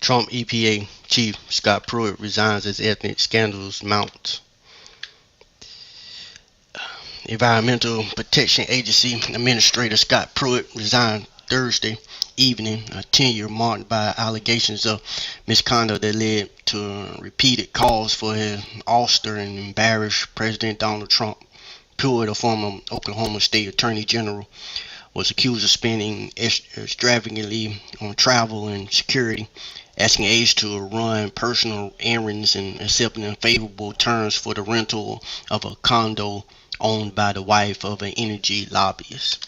Trump EPA Chief Scott Pruitt resigns as ethnic scandals mount. Environmental Protection Agency Administrator Scott Pruitt resigned Thursday evening, a tenure marked by allegations of misconduct that led to repeated calls for his ouster and embarrass President Donald Trump. Pruitt, a former Oklahoma State Attorney General, was accused of spending extravagantly on travel and security, asking aides to run personal errands and accepting unfavorable terms for the rental of a condo owned by the wife of an energy lobbyist.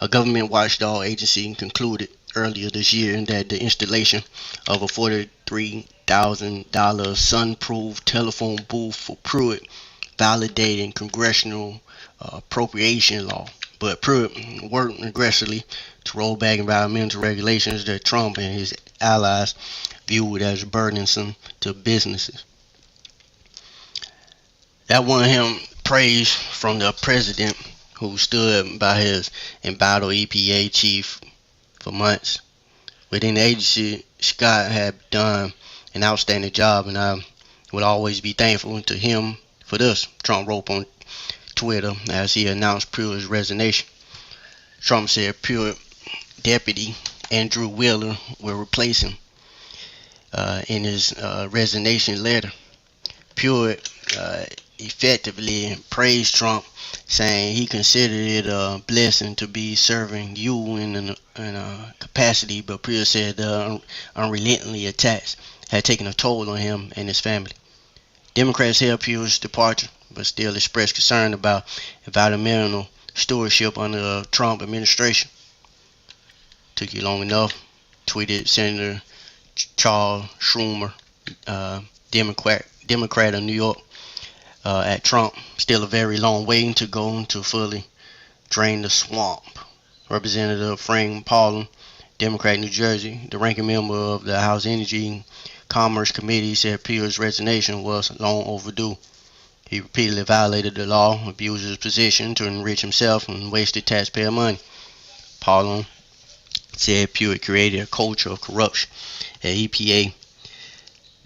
A government watchdog agency concluded earlier this year that the installation of a $43,000 sun-proof telephone booth for Pruitt validated congressional appropriation law. But Pruitt worked aggressively to roll back environmental regulations that Trump and his allies viewed as burdensome to businesses. That won him praise from the president, who stood by his embattled EPA chief for months. Within the agency, Scott had done an outstanding job, and I will always be thankful to him for this, Trump wrote on Twitter as he announced Pruitt's resignation. Trump said Pruitt deputy Andrew Wheeler will replace him. In his resignation letter, Pruitt effectively praised Trump, saying he considered it a blessing to be serving you in a capacity, but Pruitt said the unrelenting attacks had taken a toll on him and his family. Democrats hailed Pruitt's departure, but still expressed concern about environmental stewardship under the Trump administration. Took you long enough, tweeted Senator Charles Schumer, Democrat of New York, at Trump. Still a very long way to go to fully drain the swamp. Representative Frank Paulin, Democrat, New Jersey, the ranking member of the House Energy and Commerce Committee, said Pruitt's resignation was long overdue. He repeatedly violated the law, abused his position to enrich himself, and wasted taxpayer money. Paulin said Pruitt created a culture of corruption at EPA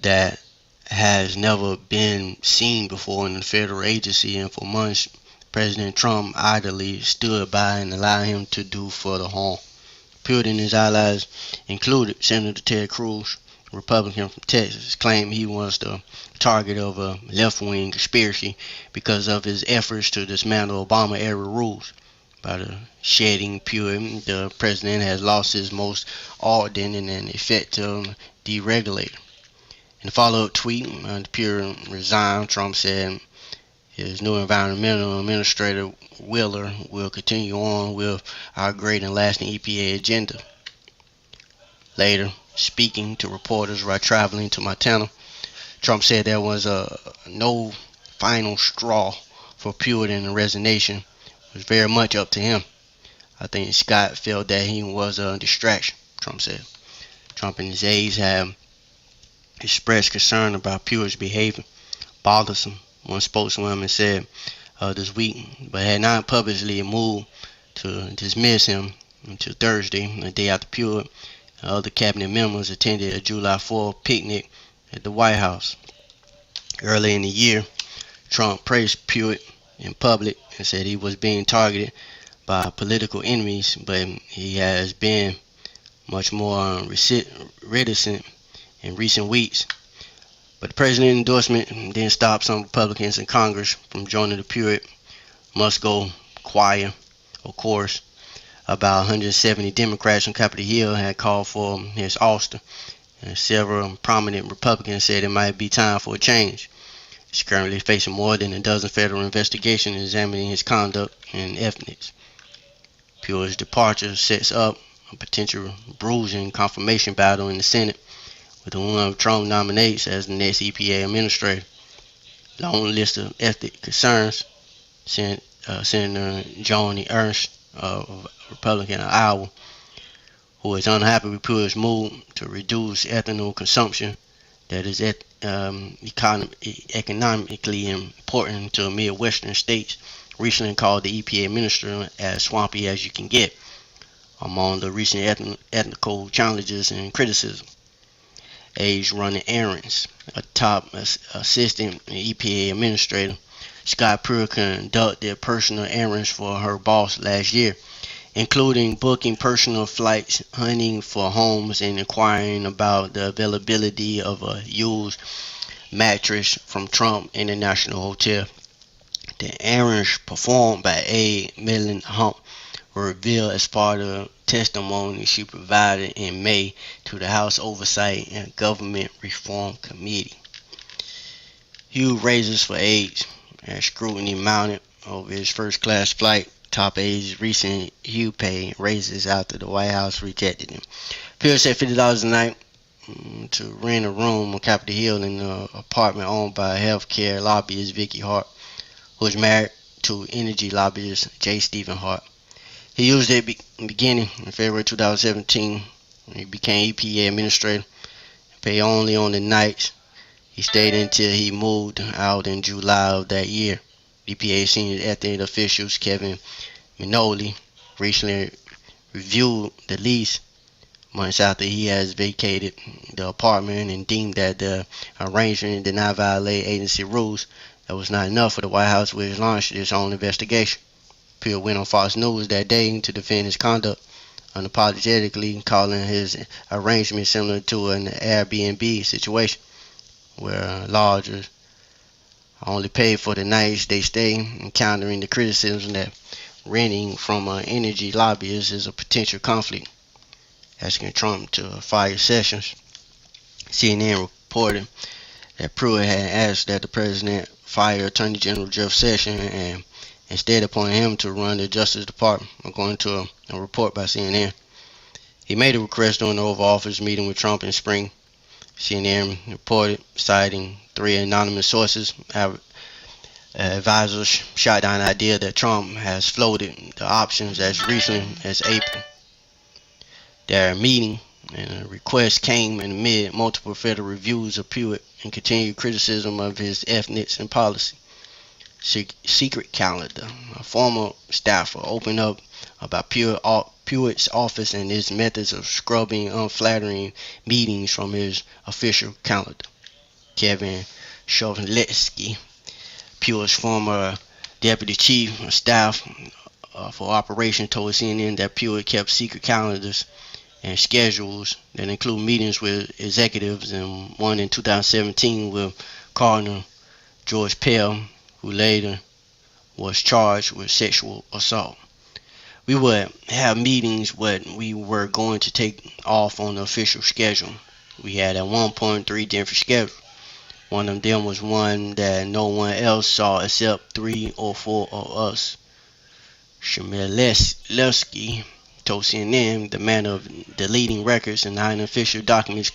that has never been seen before in a federal agency, and for months President Trump idly stood by and allowed him to do further harm. Pruitt and his allies, included Senator Ted Cruz, Republican from Texas, claimed he was the target of a left-wing conspiracy because of his efforts to dismantle Obama-era rules. By the shedding Pruitt, the president has lost his most ardent and effective deregulator. In a follow-up tweet, Pruitt resigned. Trump said his new environmental administrator, Wheeler, will continue on with our great and lasting EPA agenda. Later, speaking to reporters while traveling to Montana, Trump said there was no final straw for Pruitt, and the resignation was very much up to him. I think Scott felt that he was a distraction, Trump said. Trump and his aides have expressed concern about Pruitt's behavior, bothersome, one spokeswoman said this week, but had not publicly moved to dismiss him until Thursday, the day after Pruitt and other cabinet members attended a July 4th picnic at the White House. Early in the year, Trump praised Pruitt in public and said he was being targeted by political enemies, but he has been much more reticent in recent weeks. But the president's endorsement didn't stop some Republicans in Congress from joining the Pruitt must go choir, of course. About 170 Democrats on Capitol Hill had called for his ouster, and several prominent Republicans said it might be time for a change. He's currently facing more than a dozen federal investigations examining his conduct and ethics. Pruitt's departure sets up a potential bruising confirmation battle in the Senate, with the one Trump nominates as the next EPA administrator. Long list of ethic concerns. Senator Joni Ernst, Republican of Iowa, who is unhappy with Pruitt's move to reduce ethanol consumption that is economically important to Midwestern states, recently called the EPA administrator as swampy as you can get, among the recent ethnical challenges and criticism. aides running errands. A top assistant EPA administrator, Scott Pruitt, conducted personal errands for her boss last year, including booking personal flights, hunting for homes, and inquiring about the availability of a used mattress from Trump International Hotel. The errands performed by aide Melanie Hump were revealed as part of testimony she provided in May to the House Oversight and Government Reform Committee. Huge raises for aides as scrutiny mounted over his first-class flight. Top aides recent huge pay raises after the White House rejected him. Pruitt said $50 a night to rent a room on Capitol Hill in an apartment owned by healthcare lobbyist Vicky Hart, who is married to energy lobbyist J. Stephen Hart. He used it beginning in February 2017 when he became EPA administrator. Paid only on the nights. He stayed until he moved out in July of that year. EPA senior ethics officials Kevin Minoli recently reviewed the lease months after he has vacated the apartment and deemed that the arrangement did not violate agency rules. That was not enough for the White House, which launched its own investigation. Pruitt went on Fox News that day to defend his conduct, unapologetically calling his arrangement similar to an Airbnb situation, where lodgers only pay for the nights they stay, and countering the criticism that renting from an energy lobbyist is a potential conflict, asking Trump to fire Sessions. CNN reported that Pruitt had asked that the president fire Attorney General Jeff Sessions and instead appointed him to run the Justice Department, according to a report by CNN. He made a request during the Oval Office meeting with Trump in spring. CNN reported, citing 3 anonymous sources. Advisors shot down the idea that Trump has floated the options as recently as April. Their meeting and a request came amid multiple federal reviews of Pruitt and continued criticism of his ethics and policy. Secret calendar. A former staffer opened up about Pruitt's office and his methods of scrubbing unflattering meetings from his official calendar. Kevin Shovletsky, Pruitt's former deputy chief of staff for operations, told CNN that Pruitt kept secret calendars and schedules that include meetings with executives, and one in 2017 with Cardinal George Pell, who later was charged with sexual assault. We would have meetings when we were going to take off on the official schedule. We had at one point 3 different schedules. One of them was one that no one else saw except 3 or 4 of us. Shmelevsky told CNN the manner of deleting records and hiding official documents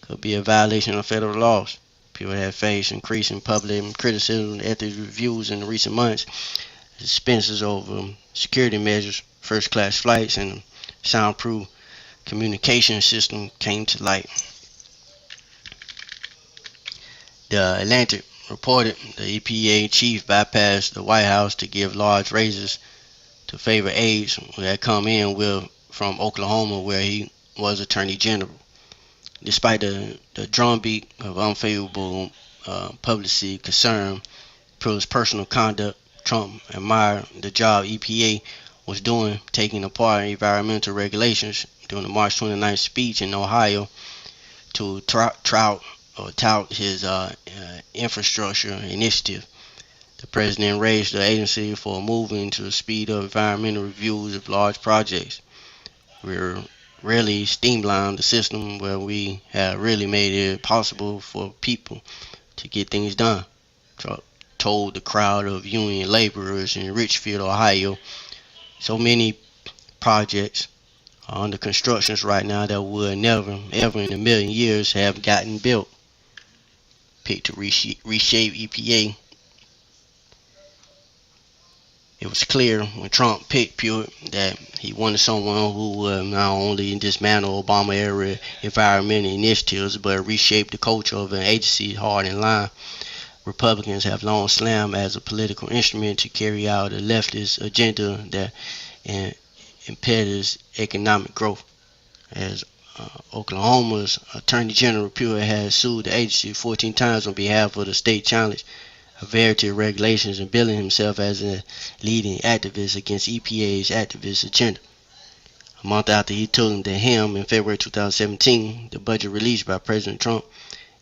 could be a violation of federal laws. People have faced increasing public criticism and ethics reviews in recent months. Expenses over security measures, first-class flights, and soundproof communication system came to light. The Atlantic reported the EPA chief bypassed the White House to give large raises to favor aides who had come in from Oklahoma, where he was Attorney General. Despite the drumbeat of unfavorable publicity concern Pruitt's personal conduct, Trump admired the job EPA was doing, taking apart environmental regulations during the March 29th speech in Ohio to tout his infrastructure initiative. The president raised the agency for moving to speed up environmental reviews of large projects. We're really streamlined the system where we have really made it possible for people to get things done, Trump told the crowd of union laborers in Richfield, Ohio. So many projects are under construction right now that would never, ever in a million years have gotten built. Picked to reshape EPA. It was clear when Trump picked Pruitt that he wanted someone who would not only dismantle Obama-era environmental initiatives, but reshape the culture of an agency hard in line. Republicans have long slammed as a political instrument to carry out a leftist agenda that impedes economic growth. As Oklahoma's Attorney General Pruitt has sued the agency 14 times on behalf of the state challenge a variety of regulations and billing himself as a leading activist against EPA's activist agenda. A month after he took to him in February 2017, the budget released by President Trump,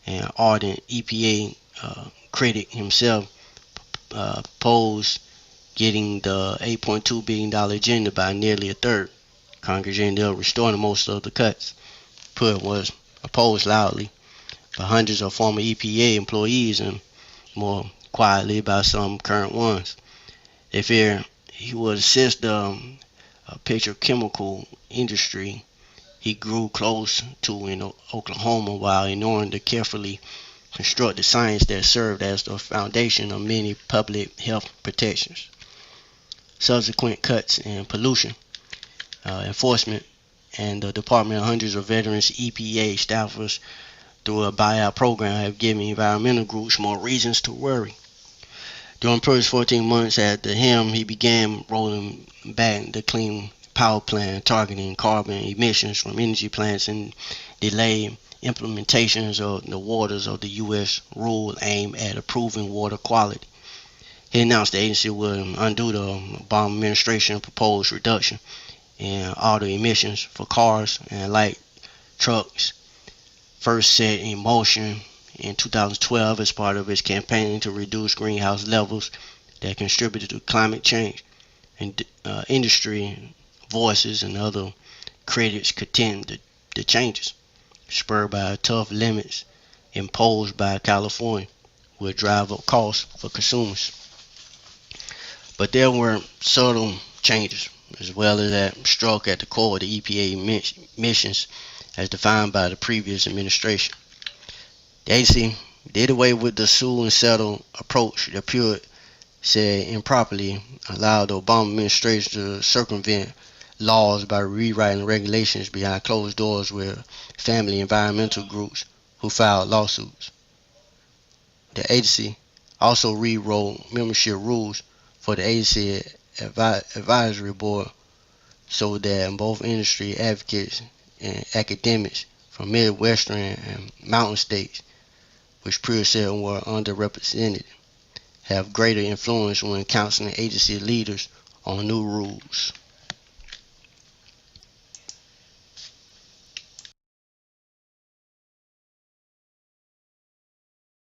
an ardent EPA critic himself, proposed getting the $8.2 billion agenda by nearly a third. Congress ended up restoring most of the cuts. Pruitt was opposed loudly by hundreds of former EPA employees and more quietly by some current ones. They fear he would assist the petrochemical industry he grew close to in Oklahoma while ignoring the carefully constructed science that served as the foundation of many public health protections. Subsequent cuts in pollution enforcement and the Department of hundreds of veterans EPA staffers through a buyout program have given environmental groups more reasons to worry. During Pruitt's 14 months at the helm, he began rolling back the Clean Power Plan, targeting carbon emissions from energy plants and delayed implementations of the waters of the U.S. rule aimed at improving water quality. He announced the agency would undo the Obama administration proposed reduction in auto emissions for cars and light trucks, first set in motion in 2012 as part of its campaign to reduce greenhouse levels that contributed to climate change. And industry voices and other critics contend the changes, spurred by tough limits imposed by California, will drive up costs for consumers. But there were subtle changes, as well as that struck at the core of the EPA missions as defined by the previous administration. The agency did away with the sue and settle approach that Pruitt said improperly allowed the Obama administration to circumvent laws by rewriting regulations behind closed doors with family environmental groups who filed lawsuits. The agency also rewrote membership rules for the agency advisory board so that both industry advocates and academics from Midwestern and mountain states, which Pruitt said were underrepresented, have greater influence when counseling agency leaders on new rules.